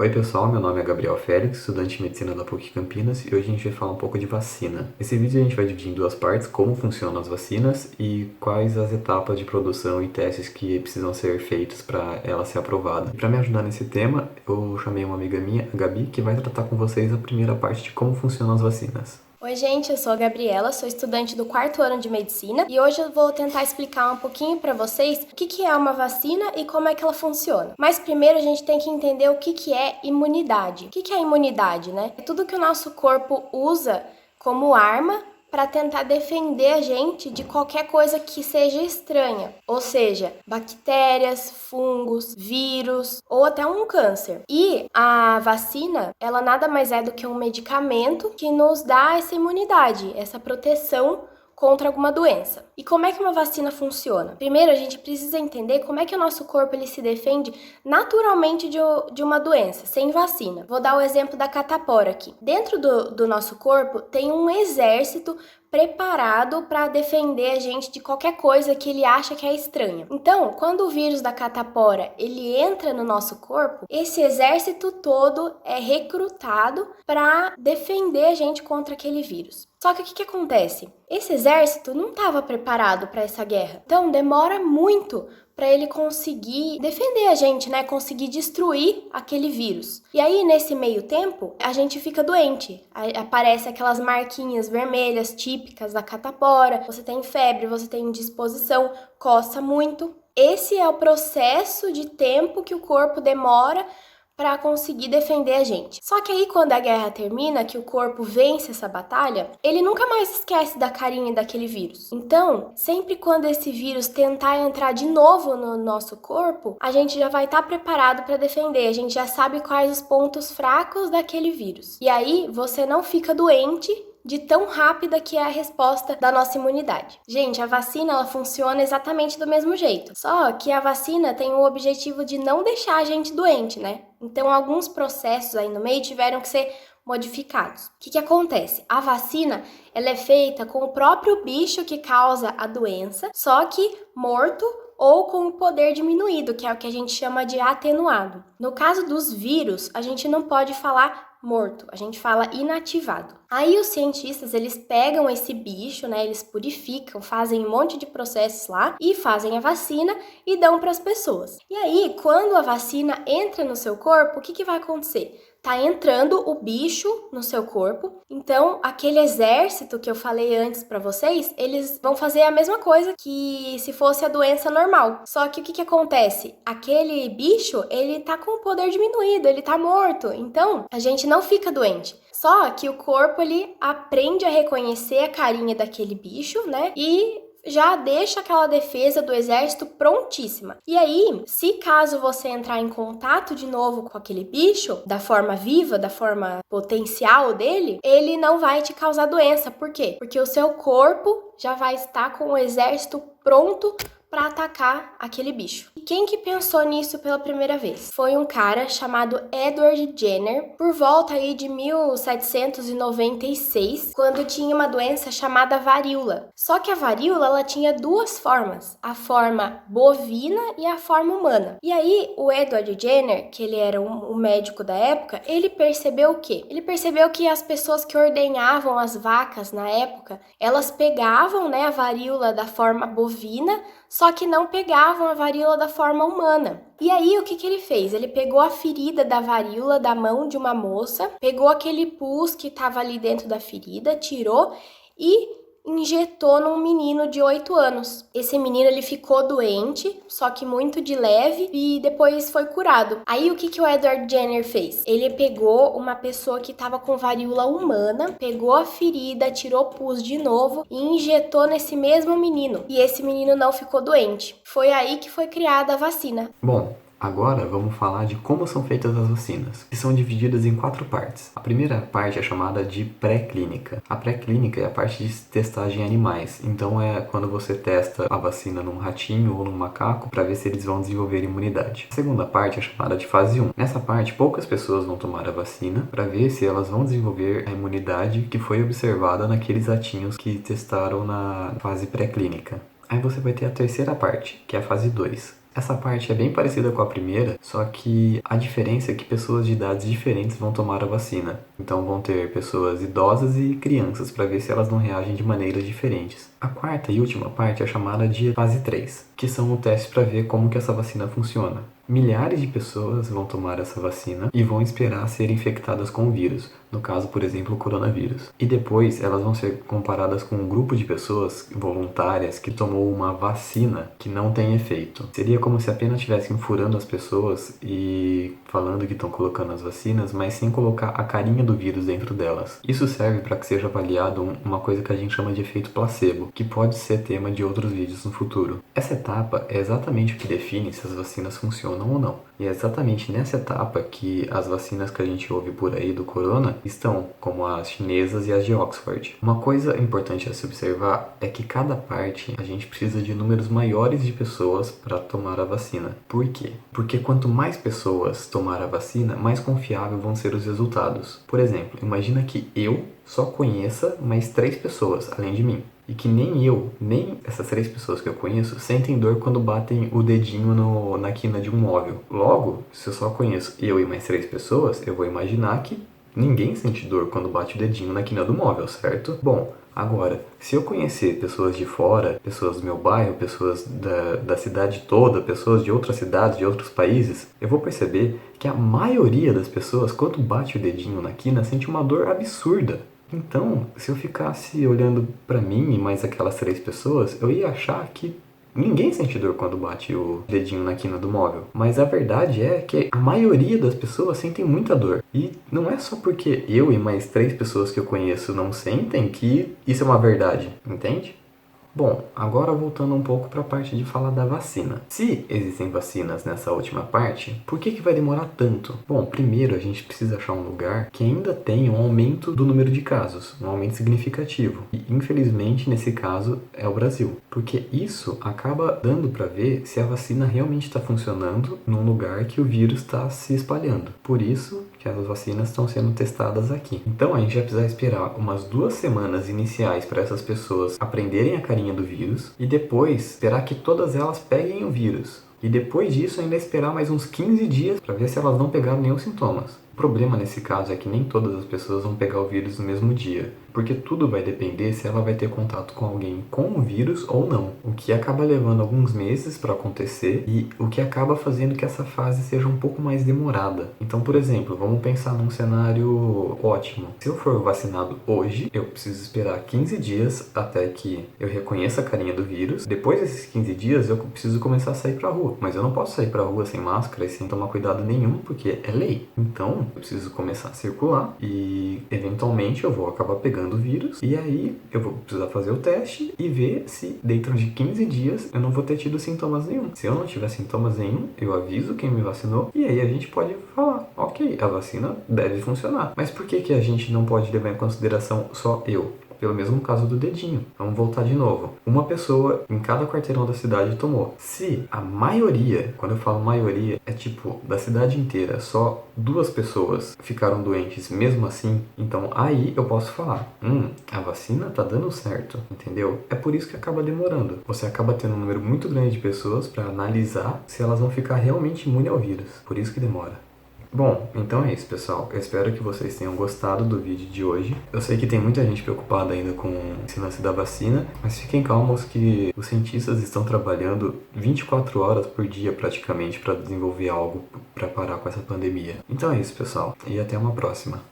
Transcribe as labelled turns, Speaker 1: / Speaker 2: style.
Speaker 1: Oi pessoal, meu nome é Gabriel Félix, estudante de medicina da PUC Campinas, e hoje a gente vai falar um pouco de vacina. Nesse vídeo a gente vai dividir em duas partes como funcionam as vacinas e quais as etapas de produção e testes que precisam ser feitos para ela ser aprovada. Para me ajudar nesse tema, eu chamei uma amiga minha, a Gabi, que vai tratar com vocês a primeira parte de como funcionam as vacinas.
Speaker 2: Oi gente, eu sou a Gabriela, sou estudante do 4º ano de Medicina e hoje eu vou tentar explicar um pouquinho para vocês o que é uma vacina e como é que ela funciona. Mas primeiro a gente tem que entender o que é imunidade. O que é imunidade, né? É tudo que o nosso corpo usa como arma para tentar defender a gente de qualquer coisa que seja estranha, ou seja, bactérias, fungos, vírus ou até um câncer. E a vacina, ela nada mais é do que um medicamento que nos dá essa imunidade, essa proteção contra alguma doença. E como é que uma vacina funciona? Primeiro, a gente precisa entender como é que o nosso corpo ele se defende naturalmente de uma doença, sem vacina. Vou dar o exemplo da catapora aqui. Dentro do nosso corpo tem um exército preparado para defender a gente de qualquer coisa que ele acha que é estranha. Então, quando o vírus da catapora ele entra no nosso corpo, esse exército todo é recrutado para defender a gente contra aquele vírus. Só que o que acontece? Esse exército não estava preparado para essa guerra. Então, demora muito para ele conseguir defender a gente, né? Conseguir destruir aquele vírus. E aí, nesse meio tempo, a gente fica doente. Aparece aquelas marquinhas vermelhas típicas da catapora. Você tem febre, você tem indisposição, coça muito. Esse é o processo de tempo que o corpo demora para conseguir defender a gente. Só que aí quando a guerra termina, que o corpo vence essa batalha, ele nunca mais esquece da carinha daquele vírus. Então, sempre quando esse vírus tentar entrar de novo no nosso corpo, a gente já vai estar preparado para defender, a gente já sabe quais os pontos fracos daquele vírus. E aí você não fica doente de tão rápida que é a resposta da nossa imunidade. Gente, a vacina ela funciona exatamente do mesmo jeito. Só que a vacina tem o objetivo de não deixar a gente doente, né? Então, alguns processos aí no meio tiveram que ser modificados. O que acontece? A vacina ela é feita com o próprio bicho que causa a doença, só que morto ou com o poder diminuído, que é o que a gente chama de atenuado. No caso dos vírus, a gente não pode falar morto, a gente fala inativado. Aí os cientistas, eles pegam esse bicho, né, eles purificam, fazem um monte de processos lá e fazem a vacina e dão para as pessoas. E aí, quando a vacina entra no seu corpo, o que vai acontecer? Tá entrando o bicho no seu corpo, então aquele exército que eu falei antes para vocês, eles vão fazer a mesma coisa que se fosse a doença normal. Só que o que acontece? Aquele bicho, ele tá com o poder diminuído, ele tá morto, então a gente não fica doente. Só que o corpo, ele aprende a reconhecer a carinha daquele bicho, né, e já deixa aquela defesa do exército prontíssima. E aí, se caso você entrar em contato de novo com aquele bicho, da forma viva, da forma potencial dele, ele não vai te causar doença. Por quê? Porque o seu corpo já vai estar com o exército pronto para atacar aquele bicho. E quem que pensou nisso pela primeira vez? Foi um cara chamado Edward Jenner, por volta aí de 1796, quando tinha uma doença chamada varíola. Só que a varíola, ela tinha duas formas, a forma bovina e a forma humana. E aí, o Edward Jenner, que ele era um médico da época, ele percebeu o quê? Ele percebeu que as pessoas que ordenhavam as vacas na época, elas pegavam, né, a varíola da forma bovina, só que não pegavam a varíola da forma humana. E aí, o que ele fez? Ele pegou a ferida da varíola da mão de uma moça, pegou aquele pus que estava ali dentro da ferida, tirou e injetou num menino de 8 anos. Esse menino, ele ficou doente, só que muito de leve, e depois foi curado. Aí, o que o Edward Jenner fez? Ele pegou uma pessoa que estava com varíola humana, pegou a ferida, tirou pus de novo e injetou nesse mesmo menino. E esse menino não ficou doente. Foi aí que foi criada a vacina.
Speaker 1: Bom, agora vamos falar de como são feitas as vacinas, que são divididas em 4 partes. A primeira parte é chamada de pré-clínica. A pré-clínica é a parte de testagem em animais, então é quando você testa a vacina num ratinho ou num macaco para ver se eles vão desenvolver imunidade. A segunda parte é chamada de fase 1. Nessa parte, poucas pessoas vão tomar a vacina para ver se elas vão desenvolver a imunidade que foi observada naqueles ratinhos que testaram na fase pré-clínica. Aí você vai ter a terceira parte, que é a fase 2. Essa parte é bem parecida com a primeira, só que a diferença é que pessoas de idades diferentes vão tomar a vacina. Então vão ter pessoas idosas e crianças para ver se elas não reagem de maneiras diferentes. A quarta e última parte é chamada de fase 3, que são o teste para ver como que essa vacina funciona. Milhares de pessoas vão tomar essa vacina e vão esperar serem infectadas com o vírus, no caso, por exemplo, o coronavírus. E depois elas vão ser comparadas com um grupo de pessoas voluntárias que tomou uma vacina que não tem efeito. Seria como se apenas estivessem furando as pessoas e falando que estão colocando as vacinas, mas sem colocar a carinha do vírus dentro delas. Isso serve para que seja avaliado uma coisa que a gente chama de efeito placebo, que pode ser tema de outros vídeos no futuro. Essa etapa é exatamente o que define se as vacinas funcionam ou não. E é exatamente nessa etapa que as vacinas que a gente ouve por aí do corona estão, como as chinesas e as de Oxford. Uma coisa importante a se observar é que cada parte a gente precisa de números maiores de pessoas para tomar a vacina. Por quê? Porque quanto mais pessoas tomar a vacina, mais confiável vão ser os resultados. Por exemplo, imagina que eu só conheça mais 3 pessoas além de mim. E que nem eu, nem essas 3 pessoas que eu conheço sentem dor quando batem o dedinho na quina de um móvel. Logo, se eu só conheço eu e mais 3 pessoas, eu vou imaginar que ninguém sente dor quando bate o dedinho na quina do móvel, certo? Bom, agora, se eu conhecer pessoas de fora, pessoas do meu bairro, pessoas da cidade toda, pessoas de outras cidades, de outros países, eu vou perceber que a maioria das pessoas, quando bate o dedinho na quina, sente uma dor absurda. Então, se eu ficasse olhando pra mim e mais aquelas 3 pessoas, eu ia achar que ninguém sente dor quando bate o dedinho na quina do móvel. Mas a verdade é que a maioria das pessoas sentem muita dor. E não é só porque eu e mais 3 pessoas que eu conheço não sentem que isso é uma verdade, entende? Bom, agora voltando um pouco para a parte de falar da vacina. Se existem vacinas nessa última parte, por que vai demorar tanto? Bom, primeiro a gente precisa achar um lugar que ainda tenha um aumento do número de casos, um aumento significativo. E infelizmente nesse caso é o Brasil, porque isso acaba dando para ver se a vacina realmente está funcionando num lugar que o vírus está se espalhando. Por isso que as vacinas estão sendo testadas aqui. Então a gente vai precisar esperar umas 2 semanas iniciais para essas pessoas aprenderem a carinha do vírus e depois esperar que todas elas peguem o vírus. E depois disso ainda esperar mais uns 15 dias para ver se elas não pegaram nenhum sintomas. O problema nesse caso é que nem todas as pessoas vão pegar o vírus no mesmo dia, porque tudo vai depender se ela vai ter contato com alguém com o vírus ou não, o que acaba levando alguns meses para acontecer e o que acaba fazendo que essa fase seja um pouco mais demorada. Então, por exemplo, vamos pensar num cenário ótimo. Se eu for vacinado hoje, eu preciso esperar 15 dias até que eu reconheça a carinha do vírus. Depois desses 15 dias, eu preciso começar a sair pra rua, mas eu não posso sair pra rua sem máscara e sem tomar cuidado nenhum, porque é lei. Então, eu preciso começar a circular e eventualmente eu vou acabar pegando o vírus e aí eu vou precisar fazer o teste e ver se dentro de 15 dias eu não vou ter tido sintomas nenhum. Se eu não tiver sintomas nenhum, eu aviso quem me vacinou e aí a gente pode falar, ok, a vacina deve funcionar. Mas por que a gente não pode levar em consideração só eu? Pelo mesmo caso do dedinho. Vamos voltar de novo. Uma pessoa em cada quarteirão da cidade tomou. Se a maioria, quando eu falo maioria, é tipo da cidade inteira, só 2 pessoas ficaram doentes mesmo assim, então aí eu posso falar, a vacina tá dando certo, entendeu? É por isso que acaba demorando. Você acaba tendo um número muito grande de pessoas para analisar se elas vão ficar realmente imunes ao vírus. Por isso que demora. Bom, então é isso, pessoal. Eu espero que vocês tenham gostado do vídeo de hoje. Eu sei que tem muita gente preocupada ainda com esse lance da vacina, mas fiquem calmos que os cientistas estão trabalhando 24 horas por dia praticamente para desenvolver algo para parar com essa pandemia. Então é isso, pessoal, e até uma próxima.